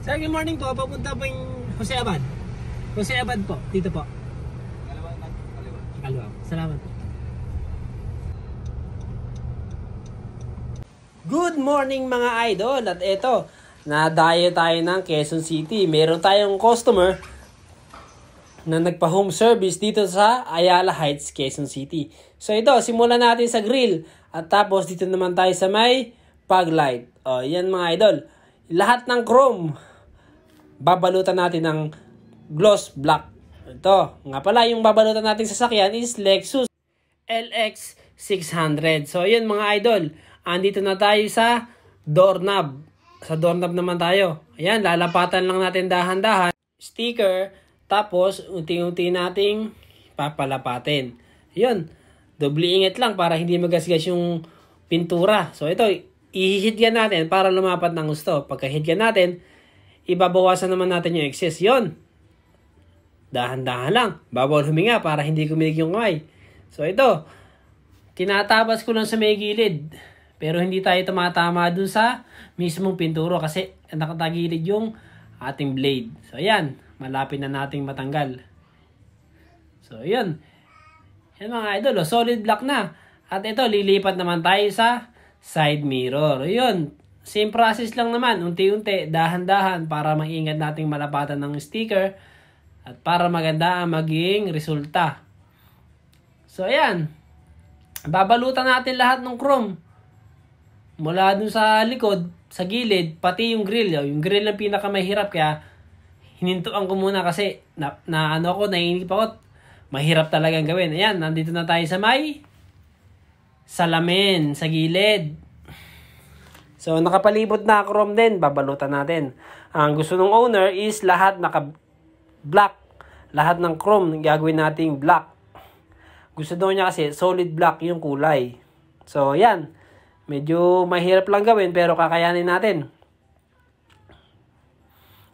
Sir, good morning po. Papunta po yung Jose Abad. Jose Abad po. Dito po. Kaliwa. Salamat po. Good morning mga idol. At eto, nadayo tayo ng Quezon City. Meron tayong customer na nagpa-home service dito sa Ayala Heights, Quezon City. So ito, simulan natin sa grill. At tapos dito naman tayo sa may fog light. O, yan mga idol. Lahat ng chrome, babalutan natin ng gloss black. Ito, nga pala, yung babalutan natin sa sasakyan is Lexus LX 600. So yun mga idol, andito na tayo sa doorknob. Sa doorknob naman tayo. Ayan, lalapatan lang natin dahan-dahan. Sticker, tapos unti-unti nating papalapatin. Yun, doble ingat lang para hindi magasgas yung pintura. So ito, ihihidyan natin para lumapat ng gusto. Pagkahidyan natin, ibabawasan naman natin yung excess. Yun, dahan-dahan lang. Bawal huminga para hindi kumilig yung kamay. So ito, tinatabas ko lang sa may gilid. Pero hindi tayo tumatama dun sa mismong pinturo kasi nakatagilid yung ating blade. So ayan, malapit na nating matanggal. So yun. Yan mga idol, solid black na. At ito, lilipat naman tayo sa side mirror. Yun, same process lang naman. Unti-unti, dahan-dahan para maingat nating malapatan ng sticker at para maganda ang maging resulta. So ayan, babalutan natin lahat ng chrome. Mula dun sa likod, sa gilid, pati yung grill. Yung grill ang pinakamahirap kaya hinintuan ko muna kasi naiinip ako. Mahirap talagang gawin. Ayan, nandito na tayo sa may salamin, sa gilid. So, nakapalibot na chrome din. Babalutan natin. Ang gusto ng owner is lahat naka-black. Lahat ng chrome gagawin nating black. Gusto daw niya kasi solid black yung kulay. So, ayan. Medyo mahirap lang gawin pero kakayanin natin.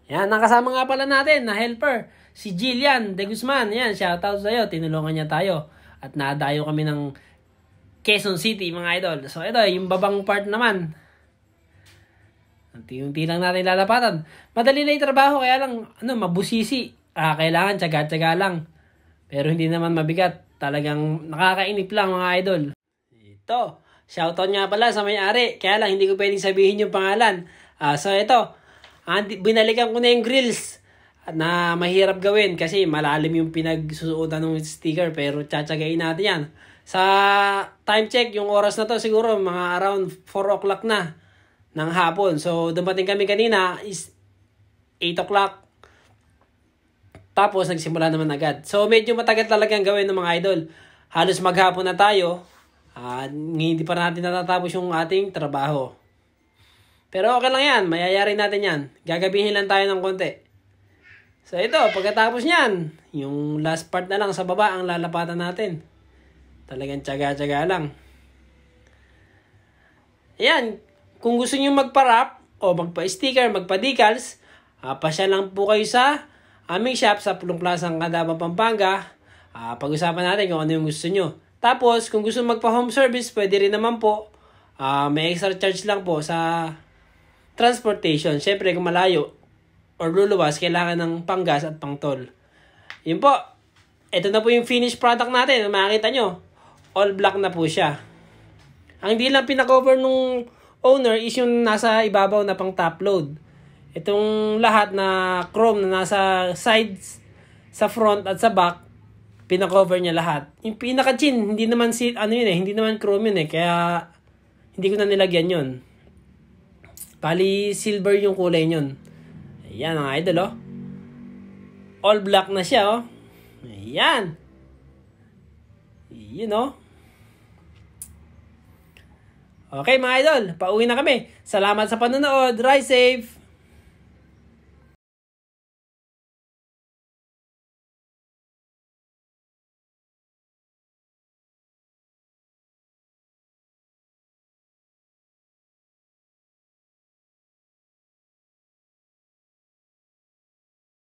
Yan, nakasama nga pala natin na helper. Si Jillian De Guzman. Yan, shoutout sa'yo. Tinulungan niya tayo. At nadayo kami ng Quezon City, mga idol. So, ito, yung babang part naman. Unti-unti lang natin lalapatan. Madali na yung trabaho, kaya lang, mabusisi. Kailangan, tsaga-tsaga lang. Pero hindi naman mabigat. Talagang nakakainip lang, mga idol. Ito, shoutout nga pala sa may-ari. Kaya lang, hindi ko pwedeng sabihin yung pangalan. So, ito, binalikan ko na yung grills na mahirap gawin kasi malalim yung pinagsusuotan ng sticker pero tsatsagain natin yan. Sa time check, yung oras na to siguro mga around 4 o'clock na ng hapon. So, dumating kami kanina is 8 o'clock. Tapos, nagsimula naman agad. So, medyo matagal talagang gawin ng mga idol. Halos maghapon na tayo. Hindi pa natin natatapos yung ating trabaho. Pero okay lang yan. Mayayari natin yan. Gagabihin lang tayo ng konti. So ito, pagkatapos nyan, yung last part na lang sa baba ang lalapatan natin. Talagang tsaga-tsaga lang. Ayan, kung gusto nyo magpa-wrap o magpa-sticker, magpa-decals, pasya lang po kayo sa aming shop sa Pulong Plaza ng Candaba, Pampanga. Pag-usapan natin kung ano yung gusto nyo. Tapos, kung gusto magpa-home service, pwede rin naman po. May extra charge lang po sa transportation. Siyempre, kung malayo or luluwas, kailangan ng panggas at pangtol. Yun po. Ito na po yung finished product natin. Makikita nyo, all black na po siya. Ang hindi lang pinakover nung owner is yung nasa ibabaw na pang top load. Itong lahat na chrome na nasa sides, sa front at sa back, pinakover niya lahat. Yung pinaka-chin, hindi naman hindi naman chrome yun kaya hindi ko na nilagyan yun. Bali, silver yung kulay yun. Ayan mga idol, oh. All black na siya, oh. Ayan. Yun, oh. Okay mga idol, pauwi na kami. Salamat sa panonood. Ride safe!